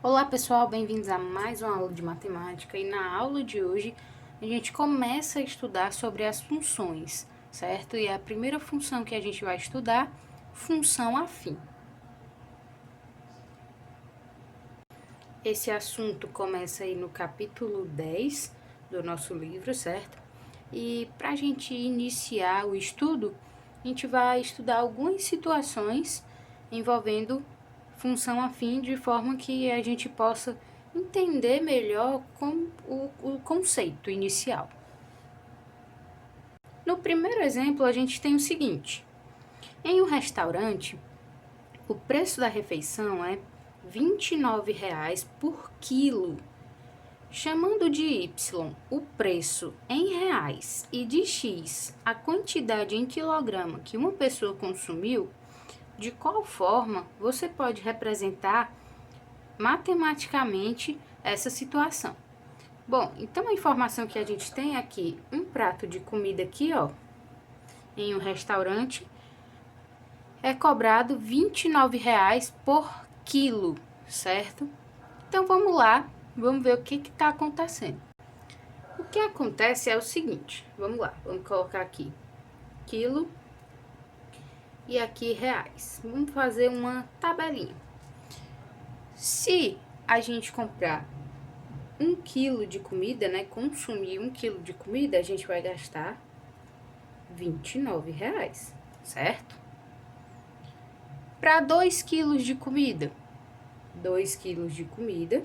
Olá pessoal, bem-vindos a mais uma aula de matemática e na aula de hoje a gente começa a estudar sobre as funções, certo? E a primeira função que a gente vai estudar, função afim. Esse assunto começa aí no capítulo 10 do nosso livro, certo? E para a gente iniciar o estudo, a gente vai estudar algumas situações envolvendo função afim de forma que a gente possa entender melhor o conceito inicial. No primeiro exemplo, a gente tem o seguinte: em um restaurante, o preço da refeição é R$ 29,00 por quilo. Chamando de y o preço em reais e de x a quantidade em quilograma que uma pessoa consumiu, de qual forma você pode representar matematicamente essa situação? Bom, então a informação que a gente tem aqui, um prato de comida aqui, ó, em um restaurante, é cobrado R$ 29,00 por quilo, certo? Então vamos lá, vamos ver o que está acontecendo. O que acontece é o seguinte, vamos lá, vamos colocar aqui quilo e aqui reais. Vamos fazer uma tabelinha. Se a gente comprar 1 quilo de comida, né, consumir 1 quilo de comida, a gente vai gastar R$ 29,00, certo? Para 2 quilos de comida, 2 quilos de comida,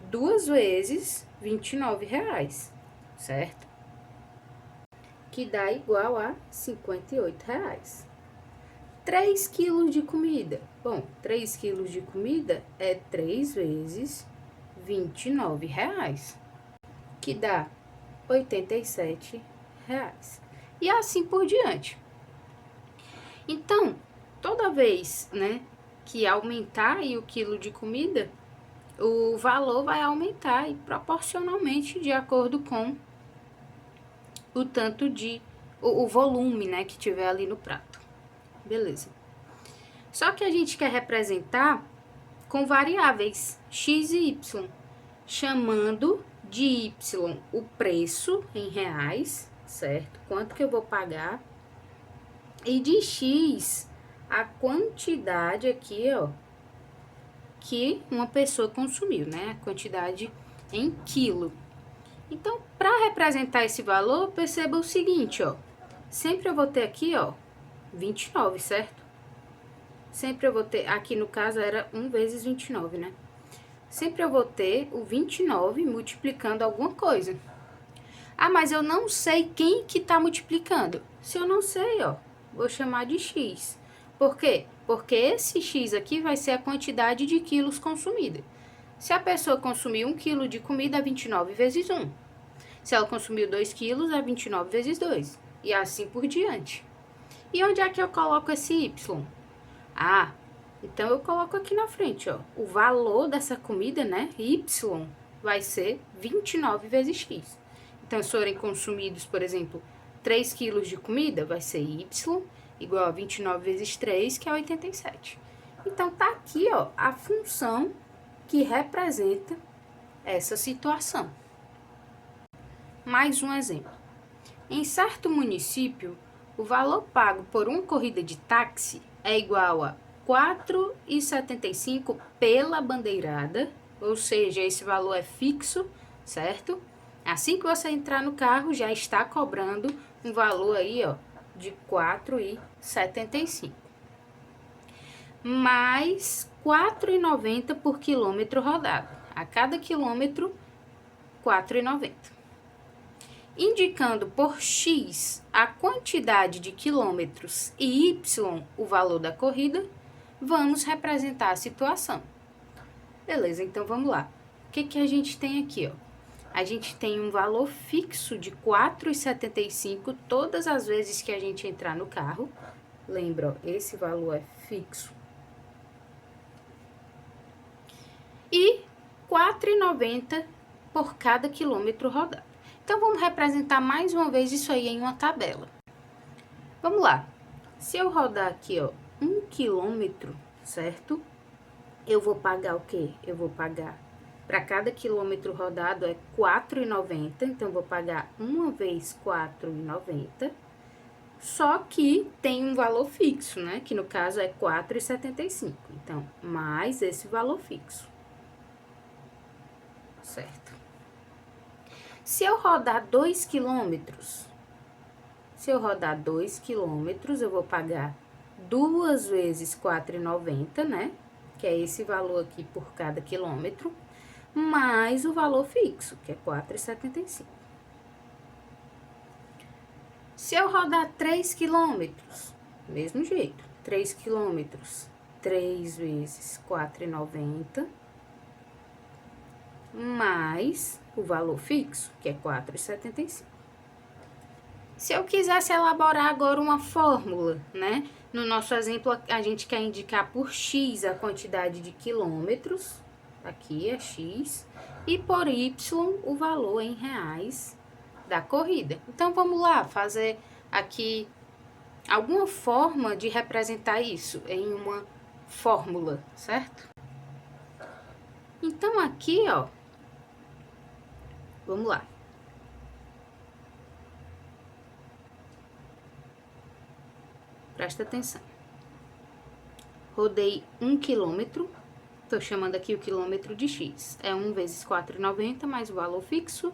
2 vezes R$ 29,00, certo? Que dá igual a R$ 58,00. 3 quilos de comida. Bom, 3 quilos de comida é 3 vezes R$ 29,00, que dá R$ 87,00. E assim por diante. Então, toda vez, né, que aumentar aí o quilo de comida, o valor vai aumentar e proporcionalmente de acordo com o tanto de o volume, né, que tiver ali no prato. Beleza. Só que a gente quer representar com variáveis x e y, chamando de y o preço em reais, certo? Quanto que eu vou pagar? E de x a quantidade aqui, ó, que uma pessoa consumiu, né? A quantidade em quilo. Então, para representar esse valor, perceba o seguinte, ó. Sempre eu vou ter aqui, ó, 29, certo? Sempre eu vou ter, aqui no caso era 1 vezes 29, né? Sempre eu vou ter o 29 multiplicando alguma coisa. Ah, mas eu não sei quem que tá multiplicando. Se eu não sei, ó, vou chamar de x. Por quê? Porque esse x aqui vai ser a quantidade de quilos consumida. Se a pessoa consumiu 1 quilo de comida, é 29 vezes 1. Se ela consumiu 2 quilos, é 29 vezes 2. E assim por diante. E onde é que eu coloco esse y? Ah, então eu coloco aqui na frente, ó. O valor dessa comida, né, y, vai ser 29 vezes x. Então, se forem consumidos, por exemplo, 3 quilos de comida, vai ser y igual a 29 vezes 3, que é 87. Então, tá aqui, ó, a função que representa essa situação. Mais um exemplo. Em certo município, o valor pago por uma corrida de táxi é igual a R$ 4,75 pela bandeirada, ou seja, esse valor é fixo, certo? Assim que você entrar no carro, já está cobrando um valor aí, ó, de R$ 4,75. Mais R$ 4,90 por quilômetro rodado. A cada quilômetro, R$ 4,90. Indicando por x a quantidade de quilômetros e y o valor da corrida, vamos representar a situação. Beleza, então vamos lá. O que a gente tem aqui, ó? A gente tem um valor fixo de R$ 4,75 todas as vezes que a gente entrar no carro. Lembra, ó, esse valor é fixo. E R$ 4,90 por cada quilômetro rodado. Então, vamos representar mais uma vez isso aí em uma tabela. Vamos lá. Se eu rodar aqui, ó, 1 quilômetro, certo? eu vou pagar o quê? Eu vou pagar, para cada quilômetro rodado é R$ 4,90, então, eu vou pagar uma vez R$ 4,90, só que tem um valor fixo, né? Que no caso é R$ 4,75, então, mais esse valor fixo, certo? Se eu rodar 2 quilômetros, eu vou pagar 2 vezes R$ 4,90, né? Que é esse valor aqui por cada quilômetro, mais o valor fixo, que é R$ 4,75. Se eu rodar 3 quilômetros, mesmo jeito, 3 quilômetros, 3 vezes R$ 4,90, mais o valor fixo, que é R$ 4,75. Se eu quisesse elaborar agora uma fórmula, né? No nosso exemplo, a gente quer indicar por X a quantidade de quilômetros, aqui é X, e por Y o valor em reais da corrida. Então, vamos lá fazer aqui alguma forma de representar isso em uma fórmula, certo? Então, aqui, ó, vamos lá. Presta atenção. Rodei 1 quilômetro, tô chamando aqui o quilômetro de X. É 1 vezes R$ 4,90 mais o valor fixo.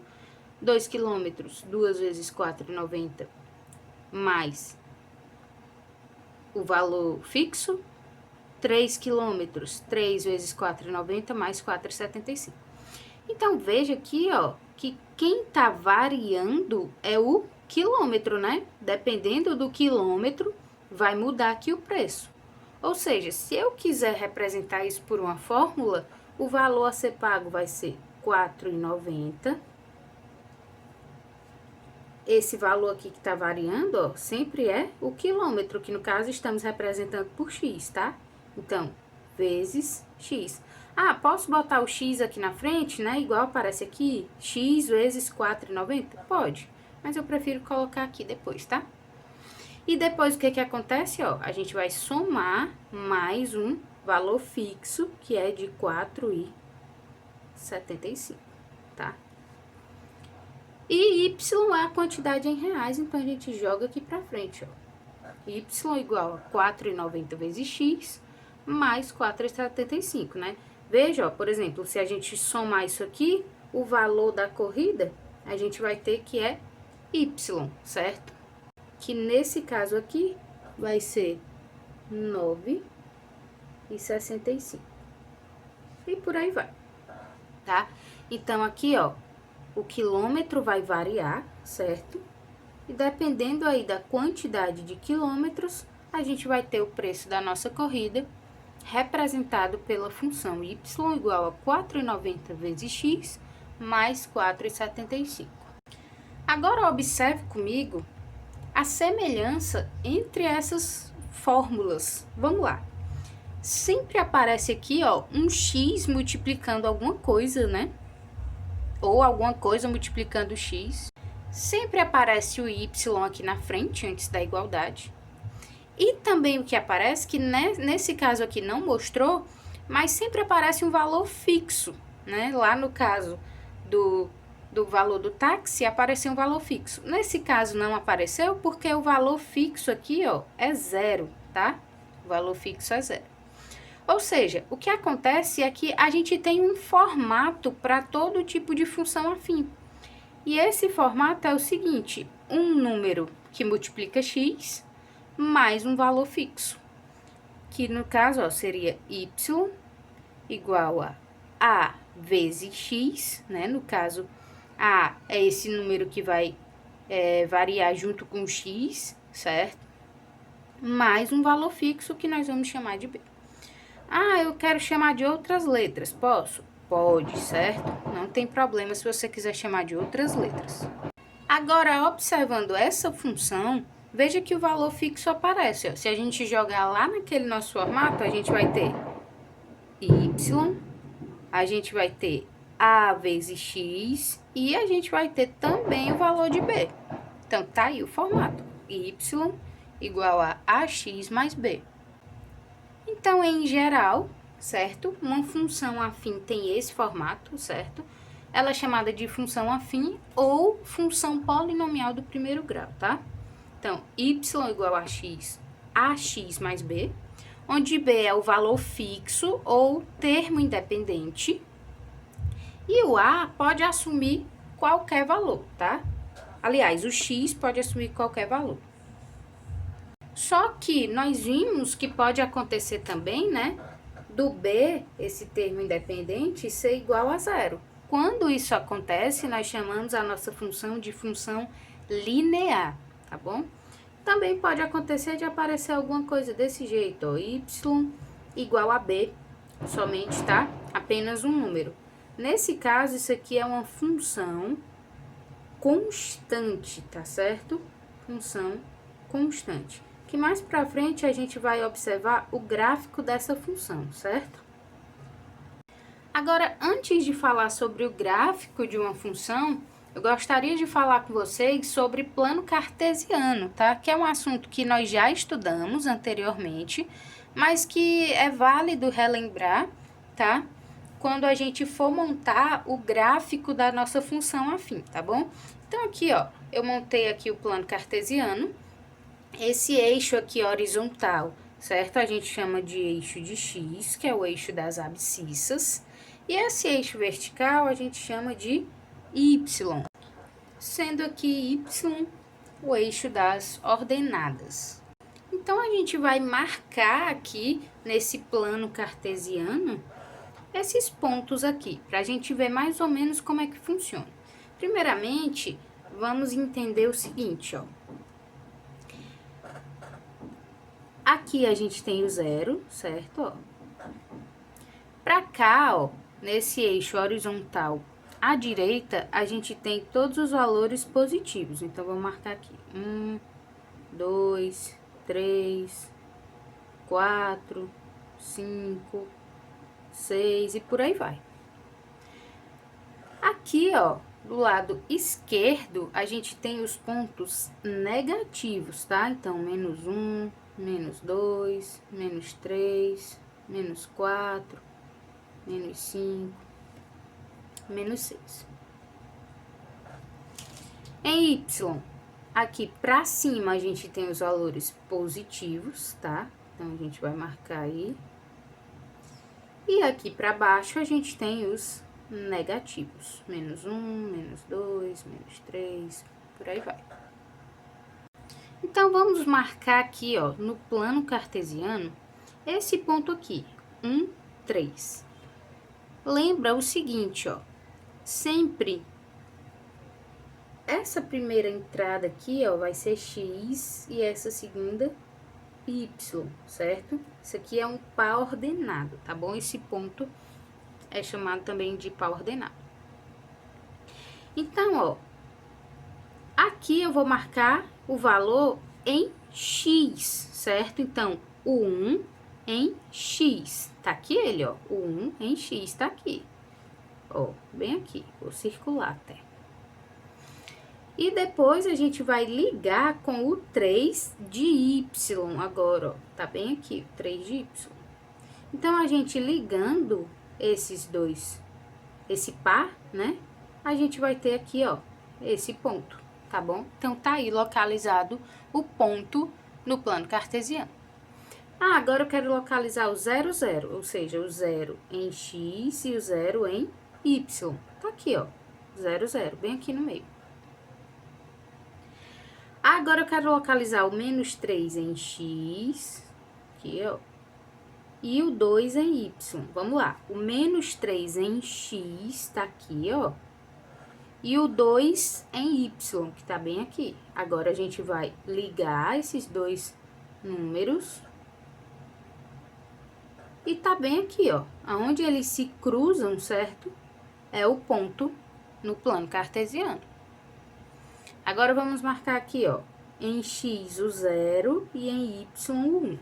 2 quilômetros, 2 vezes R$ 4,90 mais o valor fixo. 3 quilômetros, 3 vezes R$ 4,90 mais R$ 4,75. Então, veja aqui, ó, que quem tá variando é o quilômetro, né? Dependendo do quilômetro, vai mudar aqui o preço. Ou seja, se eu quiser representar isso por uma fórmula, o valor a ser pago vai ser R$ 4,90. Esse valor aqui que tá variando, ó, sempre é o quilômetro, que no caso estamos representando por X, tá? Então, vezes X. Ah, posso botar o X aqui na frente, né? Igual aparece aqui, X vezes R$ 4,90? Pode, mas eu prefiro colocar aqui depois, tá? E depois o que que acontece, ó? A gente vai somar mais um valor fixo, que é de R$ 4,75, tá? E Y é a quantidade em reais, então a gente joga aqui pra frente, ó. Y igual a 4,90 vezes X mais 4,75, né? Veja, ó, por exemplo, se a gente somar isso aqui, o valor da corrida, a gente vai ter que é Y, certo? Que nesse caso aqui vai ser 9,65. E por aí vai, tá? Então, aqui, ó, o quilômetro vai variar, certo? E dependendo aí da quantidade de quilômetros, a gente vai ter o preço da nossa corrida representado pela função y igual a 4,90 vezes x mais 4,75. Agora, observe comigo a semelhança entre essas fórmulas. Vamos lá. Sempre aparece aqui, ó, um x multiplicando alguma coisa, né? Ou alguma coisa multiplicando x. Sempre aparece o y aqui na frente, antes da igualdade. E também o que aparece, que nesse caso aqui não mostrou, mas sempre aparece um valor fixo, né? Lá no caso do valor do táxi, apareceu um valor fixo. Nesse caso não apareceu porque o valor fixo aqui, ó, é zero, tá? O valor fixo é zero. Ou seja, o que acontece é que a gente tem um formato para todo tipo de função afim. E esse formato é o seguinte, um número que multiplica x mais um valor fixo, que no caso, ó, seria y igual a vezes x, né? No caso, a é esse número que vai variar junto com x, certo? Mais um valor fixo que nós vamos chamar de b. Ah, eu quero chamar de outras letras, posso? Pode, certo? Não tem problema se você quiser chamar de outras letras. Agora, observando essa função, veja que o valor fixo aparece, ó. Se a gente jogar lá naquele nosso formato, a gente vai ter y, a gente vai ter a vezes x e a gente vai ter também o valor de b. Então, tá aí o formato, y igual a ax mais b. Então, em geral, certo? Uma função afim tem esse formato, certo? Ela é chamada de função afim ou função polinomial do primeiro grau, tá? Então, y igual a x mais b, onde b é o valor fixo ou termo independente, e o a pode assumir qualquer valor, tá? Aliás, o x pode assumir qualquer valor. Só que nós vimos que pode acontecer também, né, do b, esse termo independente, ser igual a zero. Quando isso acontece, nós chamamos a nossa função de função linear, tá bom? Também pode acontecer de aparecer alguma coisa desse jeito, ó, y igual a b, somente, tá? Apenas um número. Nesse caso, isso aqui é uma função constante, tá certo? Função constante. Que mais pra frente a gente vai observar o gráfico dessa função, certo? Agora, antes de falar sobre o gráfico de uma função, eu gostaria de falar com vocês sobre plano cartesiano, tá? Que é um assunto que nós já estudamos anteriormente, mas que é válido relembrar, tá? Quando a gente for montar o gráfico da nossa função afim, tá bom? Então, aqui, ó, eu montei aqui o plano cartesiano. Esse eixo aqui horizontal, certo? A gente chama de eixo de x, que é o eixo das abscissas. E esse eixo vertical a gente chama de y, sendo aqui y o eixo das ordenadas. Então, a gente vai marcar aqui nesse plano cartesiano esses pontos aqui, para a gente ver mais ou menos como é que funciona. Primeiramente, vamos entender o seguinte, ó. Aqui a gente tem o zero, certo? Ó. Para cá, ó, nesse eixo horizontal à direita, a gente tem todos os valores positivos. Então, vou marcar aqui. 1, 2, 3, 4, 5, 6 e por aí vai. Aqui, ó, do lado esquerdo, a gente tem os pontos negativos, tá? Então, -1, -2, -3, -4, -5, -6. Em y, aqui pra cima a gente tem os valores positivos, tá? Então, a gente vai marcar aí. E aqui pra baixo a gente tem os negativos. -1, -2, -3, por aí vai. Então, vamos marcar aqui, ó, no plano cartesiano, esse ponto aqui, 1, 3. Lembra o seguinte, ó, sempre essa primeira entrada aqui, ó, vai ser x e essa segunda y, certo? Isso aqui é um par ordenado, tá bom? Esse ponto é chamado também de par ordenado. Então, ó, aqui eu vou marcar o valor em x, certo? Então, o 1 em x, tá aqui ele, ó, o 1 em x tá aqui, ó, bem aqui, vou circular até. E depois a gente vai ligar com o 3 de y agora, ó, tá bem aqui, o 3 de y. Então, a gente ligando esses dois, esse par, né, a gente vai ter aqui, ó, esse ponto, tá bom? Então, tá aí localizado o ponto no plano cartesiano. Ah, agora eu quero localizar o 0, 0, ou seja, o 0 em x e o 0 em y. Tá aqui, ó, 0, 0, bem aqui no meio. Agora eu quero localizar o -3 em x, aqui, ó, e o 2 em y. Vamos lá, o -3 em x tá aqui, ó, e o 2 em y, que tá bem aqui. Agora, a gente vai ligar esses dois números. E tá bem aqui, ó, aonde eles se cruzam, certo? É o ponto no plano cartesiano. Agora, vamos marcar aqui, ó, em x o 0 e em y o 1.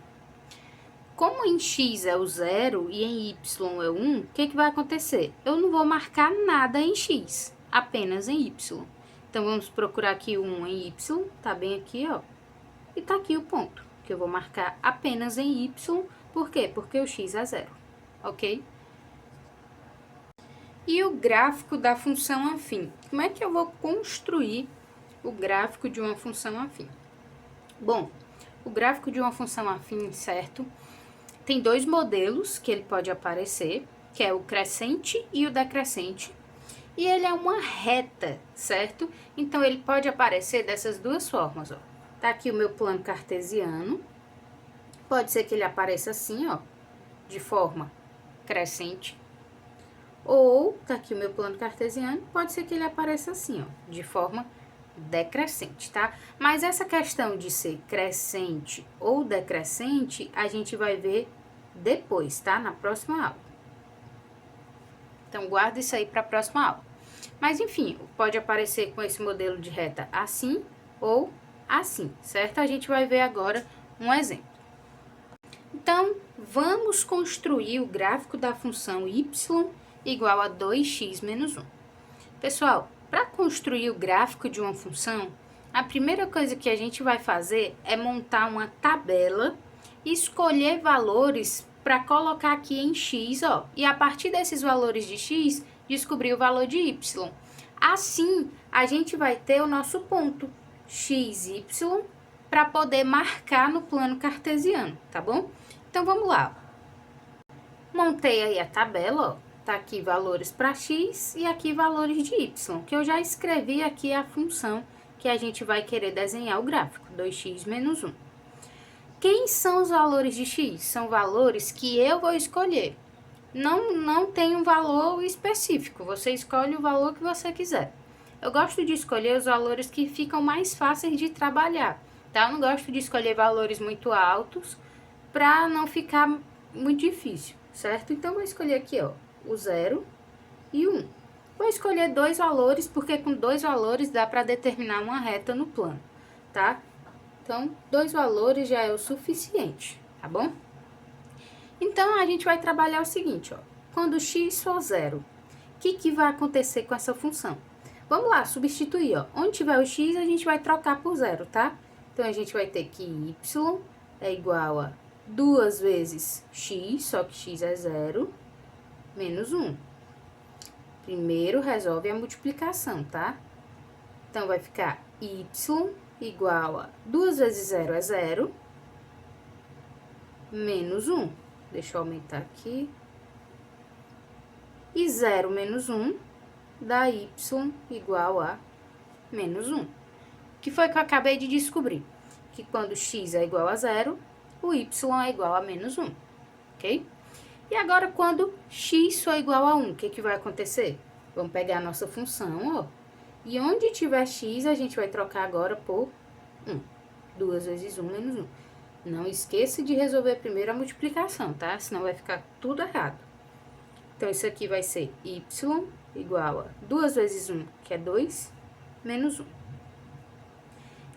Como em x é o 0 e em y é o 1, o que vai acontecer? Eu não vou marcar nada em x, apenas em y. Então, vamos procurar aqui o 1 em y, tá bem aqui, ó. E tá aqui o ponto, que eu vou marcar apenas em y. Por quê? Porque o x é 0. ok? E o gráfico da função afim. Como é que eu vou construir o gráfico de uma função afim? Bom, o gráfico de uma função afim, certo? Tem dois modelos que ele pode aparecer, que é o crescente e o decrescente. E ele é uma reta, certo? Então, ele pode aparecer dessas duas formas, ó. Tá aqui o meu plano cartesiano. Pode ser que ele apareça assim, ó, de forma crescente. Ou, tá aqui o meu plano cartesiano, pode ser que ele apareça assim, ó, de forma decrescente, tá? Mas essa questão de ser crescente ou decrescente, a gente vai ver depois, tá? Na próxima aula. Então, guarda isso aí para a próxima aula. Mas, enfim, pode aparecer com esse modelo de reta assim ou assim, certo? A gente vai ver agora um exemplo. Então, vamos construir o gráfico da função y igual a 2x menos 1. Pessoal, para construir o gráfico de uma função, a primeira coisa que a gente vai fazer é montar uma tabela e escolher valores para colocar aqui em x, ó. E a partir desses valores de x, descobrir o valor de y. Assim, a gente vai ter o nosso ponto x, y, para poder marcar no plano cartesiano, tá bom? Então, vamos lá. Montei aí a tabela, ó. Tá aqui valores para x e aqui valores de y, que eu já escrevi aqui a função que a gente vai querer desenhar o gráfico, 2x menos 1. Quem são os valores de x? São valores que eu vou escolher. Não tem um valor específico, você escolhe o valor que você quiser. Eu gosto de escolher os valores que ficam mais fáceis de trabalhar, tá? Eu não gosto de escolher valores muito altos para não ficar muito difícil, certo? Então, vou escolher aqui, ó, o 0 e o 1. Vou escolher dois valores, porque com dois valores dá para determinar uma reta no plano, tá? Então, dois valores já é o suficiente, tá bom? Então, a gente vai trabalhar o seguinte, ó. Quando x for 0, o que vai acontecer com essa função? Vamos lá, substituir, ó. Onde tiver o x, a gente vai trocar por 0, tá? Então, a gente vai ter que y é igual a 2 vezes x, só que x é 0, menos 1. Primeiro, resolve a multiplicação, tá? Então, vai ficar y igual a 2 vezes 0 é 0, menos 1. Deixa eu aumentar aqui. E 0 menos 1 dá y igual a menos 1. Que foi que eu acabei de descobrir? Que quando x é igual a 0, o y é igual a menos 1, ok? E agora, quando x for igual a 1, o que vai acontecer? Vamos pegar a nossa função, ó. E onde tiver x, a gente vai trocar agora por 1. 2 vezes 1 menos 1. Não esqueça de resolver primeiro a multiplicação, tá? Senão vai ficar tudo errado. Então, isso aqui vai ser y igual a 2 vezes 1, que é 2, menos 1.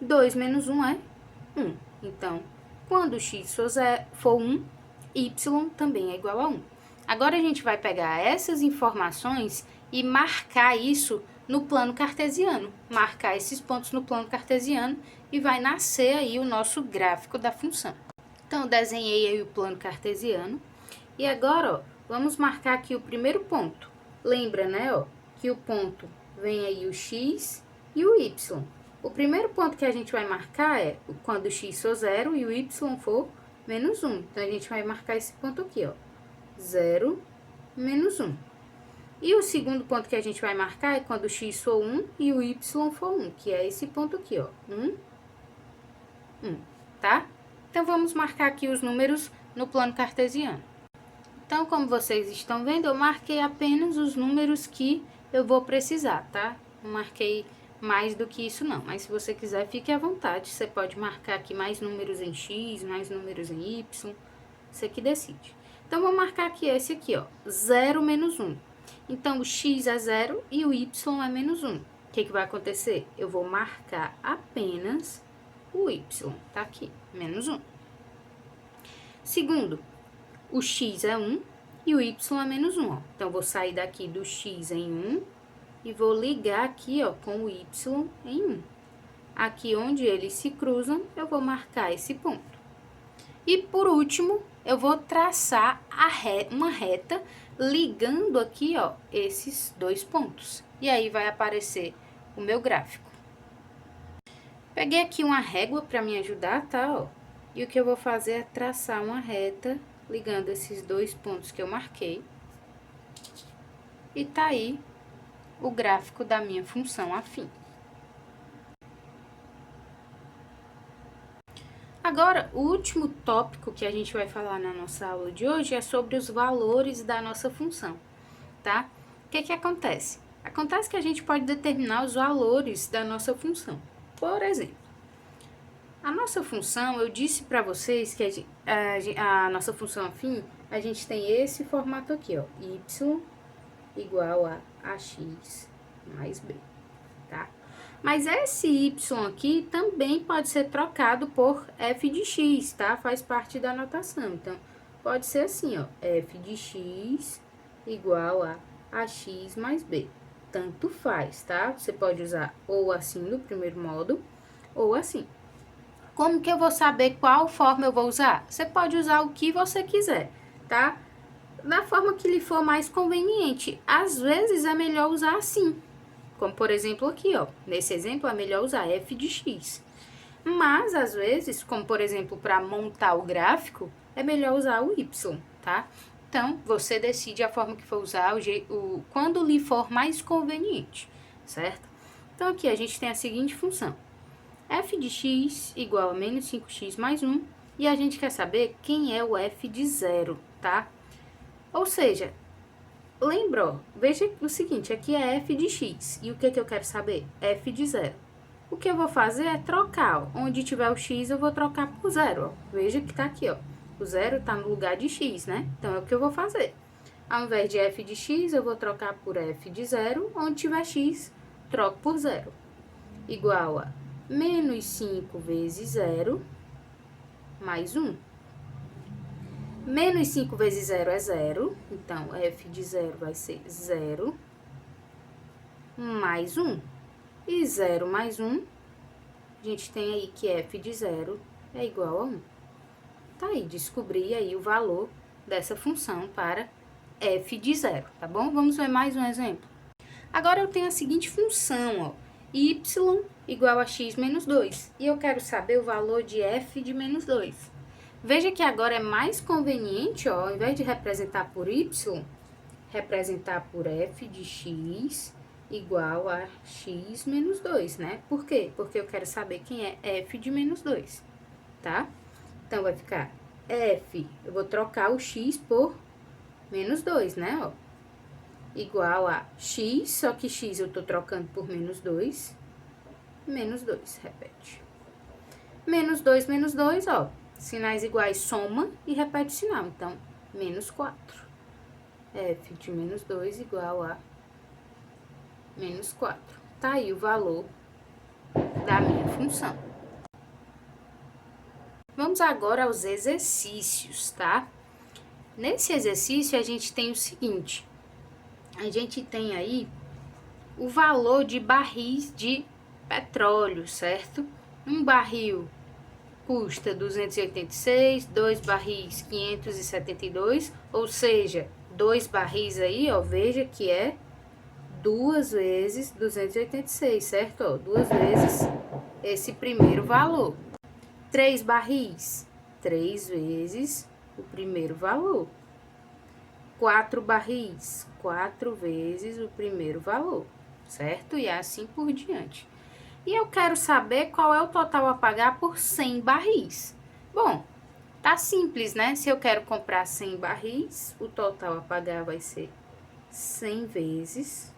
2 menos 1 é 1. Então, quando x for 1, y também é igual a 1. Agora, a gente vai pegar essas informações e marcar isso no plano cartesiano. Marcar esses pontos no plano cartesiano e vai nascer aí o nosso gráfico da função. Então, eu desenhei aí o plano cartesiano. E agora, ó, vamos marcar aqui o primeiro ponto. Lembra, né, ó, que o ponto vem aí o x e o y. O primeiro ponto que a gente vai marcar é quando o x for 0 e o y for menos 1. Então, a gente vai marcar esse ponto aqui, ó. 0, menos 1. E o segundo ponto que a gente vai marcar é quando o x for 1 e o y for 1, que é esse ponto aqui, ó. 1, 1, tá? Então, vamos marcar aqui os números no plano cartesiano. Então, como vocês estão vendo, eu marquei apenas os números que eu vou precisar, tá? Não marquei mais do que isso, não. Mas se você quiser, fique à vontade. Você pode marcar aqui mais números em x, mais números em y. Você que decide. Então, vou marcar aqui esse aqui, ó. 0 menos 1. Então, o x é 0 e o y é menos 1. O que vai acontecer? Eu vou marcar apenas o y. Tá aqui, menos 1. Segundo, o x é 1 e o y é menos 1, ó. Então, vou sair daqui do x em 1 e vou ligar aqui, ó, com o y em 1. Aqui onde eles se cruzam, eu vou marcar esse ponto. E por último, eu vou traçar uma reta ligando aqui, ó, esses dois pontos. E aí vai aparecer o meu gráfico. Peguei aqui uma régua para me ajudar, tá, ó? E o que eu vou fazer é traçar uma reta ligando esses dois pontos que eu marquei. E tá aí o gráfico da minha função afim. Agora, o último tópico que a gente vai falar na nossa aula de hoje é sobre os valores da nossa função, tá? O que que acontece? Acontece que a gente pode determinar os valores da nossa função. Por exemplo, a nossa função, eu disse para vocês que a nossa função afim, a gente tem esse formato aqui, ó, y igual a ax mais b, tá? Mas esse y aqui também pode ser trocado por f de x, tá? Faz parte da notação. Então, pode ser assim, ó, f de x igual a ax mais b. Tanto faz, tá? Você pode usar ou assim no primeiro modo, ou assim. Como que eu vou saber qual forma eu vou usar? Você pode usar o que você quiser, tá? Da forma que lhe for mais conveniente. Às vezes é melhor usar assim. Como, por exemplo, aqui, ó. Nesse exemplo, é melhor usar f de x. Mas, às vezes, como, por exemplo, para montar o gráfico, é melhor usar o y, tá? Então, você decide a forma que for usar, quando lhe for mais conveniente, certo? Então, aqui a gente tem a seguinte função. F de x igual a menos 5x mais 1. E a gente quer saber quem é o f de 0, tá? Ou seja, lembra, ó, veja o seguinte, aqui é f de x. E o que eu quero saber? F de 0. O que eu vou fazer é trocar, ó. Onde tiver o x, eu vou trocar por 0, ó. Veja que tá aqui, ó. O 0 tá no lugar de x, né? Então, é o que eu vou fazer. Ao invés de f de x, eu vou trocar por f de 0. Onde tiver x, troco por 0. Igual a menos 5 vezes 0 mais 1. Menos 5 vezes 0 é 0, então f de 0 vai ser 0 mais 1. E 0 mais 1, a gente tem aí que f de 0 é igual a 1. Tá aí, descobri aí o valor dessa função para f de 0, tá bom? Vamos ver mais um exemplo. Agora eu tenho a seguinte função, ó, y igual a x menos 2, e eu quero saber o valor de f de menos 2. Veja que agora é mais conveniente, ó, ao invés de representar por y, representar por f de x igual a x menos 2, né? Por quê? Porque eu quero saber quem é f de menos 2, tá? Então, vai ficar f, eu vou trocar o x por menos 2, né, ó? Igual a x, só que x eu tô trocando por menos 2, repete. Menos 2, ó. Sinais iguais soma e repete o sinal. Então, menos 4. F de menos 2 igual a menos 4. Tá aí o valor da minha função. Vamos agora aos exercícios, tá? Nesse exercício, a gente tem o seguinte. A gente tem aí o valor de barris de petróleo, certo? Um barril custa 286, 2 barris 572, ou seja, 2 barris aí, ó, veja que é 2 vezes 286, certo? Ó, 2 vezes esse primeiro valor. 3 barris, 3 vezes o primeiro valor. 4 barris, 4 vezes o primeiro valor, certo? E assim por diante. E eu quero saber qual é o total a pagar por 100 barris. Bom, tá simples, né? Se eu quero comprar 100 barris, o total a pagar vai ser 100 vezes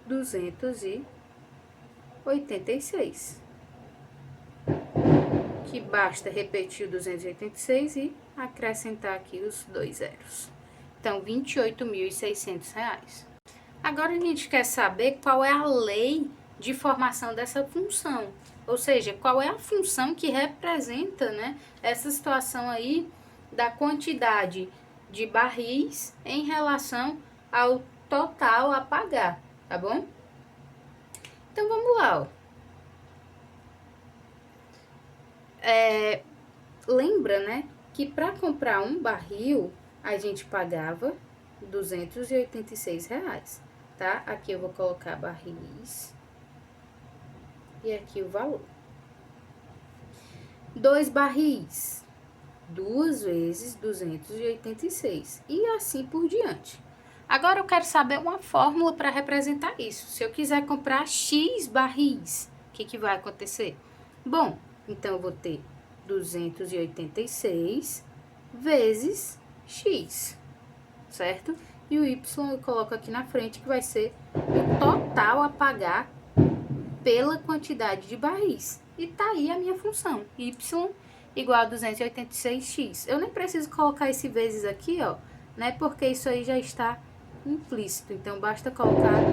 286. Que basta repetir o 286 e acrescentar aqui os 2 zeros. Então, R$ 28.600. Agora, a gente quer saber qual é a lei de formação dessa função. Ou seja, qual é a função que representa, né, essa situação aí da quantidade de barris em relação ao total a pagar, tá bom? Então, vamos lá, ó. Lembra, né, que para comprar um barril, a gente pagava R$ 286, tá? Aqui eu vou colocar barris e aqui o valor. 2 barris, 2 vezes 286 e assim por diante. Agora eu quero saber uma fórmula para representar isso. Se eu quiser comprar X barris, o que vai acontecer? Bom, então eu vou ter 286 vezes X, certo? E o Y eu coloco aqui na frente, que vai ser o total a pagar pela quantidade de barris. E tá aí a minha função, Y igual a 286x. Eu nem preciso colocar esse vezes aqui, ó, né? Porque isso aí já está implícito. Então, basta colocar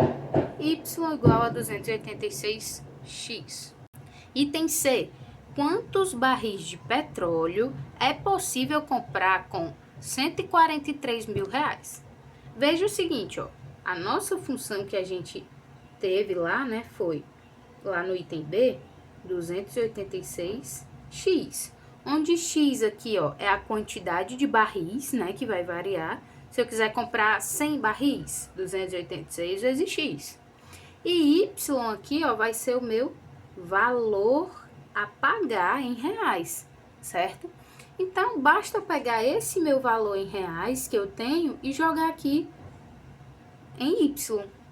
Y igual a 286x. Item C. Quantos barris de petróleo é possível comprar com R$ 143 mil? Veja o seguinte, ó. A nossa função que a gente teve lá, né, foi lá no item B, 286x, onde x aqui, ó, é a quantidade de barris, né, que vai variar. Se eu quiser comprar 100 barris, 286 vezes x. E y aqui, ó, vai ser o meu valor a pagar em reais, certo? Então, basta pegar esse meu valor em reais que eu tenho e jogar aqui em y,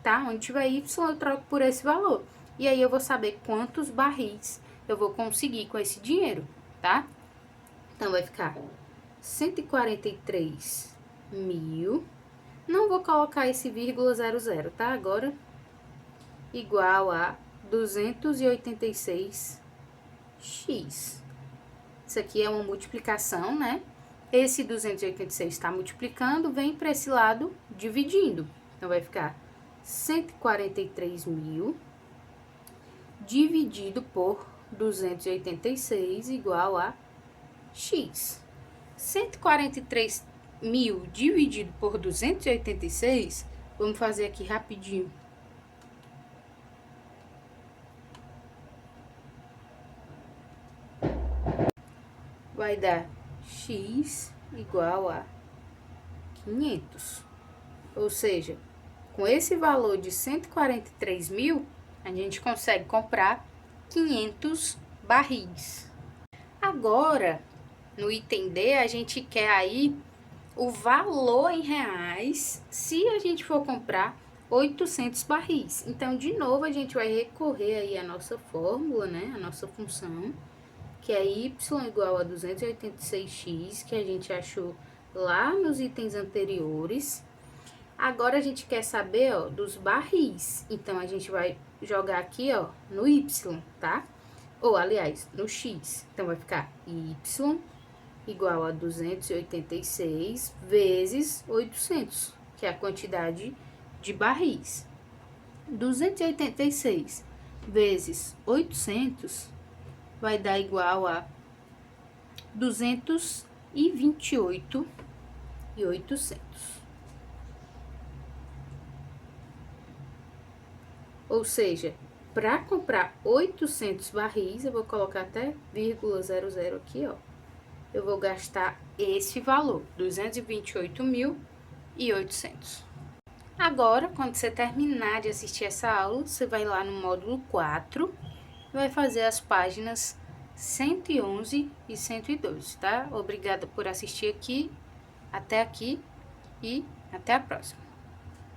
tá? Onde tiver y, eu troco por esse valor. E aí, eu vou saber quantos barris eu vou conseguir com esse dinheiro, tá? Então, vai ficar 143 mil. Não vou colocar esse vírgula 00, tá? Agora, igual a 286x. Isso aqui é uma multiplicação, né? Esse 286 está multiplicando, vem para esse lado dividindo. Então, vai ficar 143 mil dividido por 286 igual a x. 143 mil dividido por 286, vamos fazer aqui rapidinho. Vai dar x igual a 500. Ou seja, com esse valor de 143 mil, a gente consegue comprar 500 barris. Agora, no item D, a gente quer aí o valor em reais se a gente for comprar 800 barris. Então, de novo, a gente vai recorrer aí à nossa fórmula, né? A nossa função, que é y igual a 286x, que a gente achou lá nos itens anteriores. Agora, a gente quer saber, ó, dos barris. Então, a gente vai jogar aqui, ó, no y, tá? Ou, aliás, no x. Então, vai ficar y igual a 286 vezes 800, que é a quantidade de barris. 286 vezes 800 vai dar igual a 228.800. Ou seja, para comprar 800 barris, eu vou colocar até vírgula 00 aqui, ó. Eu vou gastar esse valor, 228.800. Agora, quando você terminar de assistir essa aula, você vai lá no módulo 4 e vai fazer as páginas 111 e 112, tá? Obrigada por assistir até aqui e até a próxima.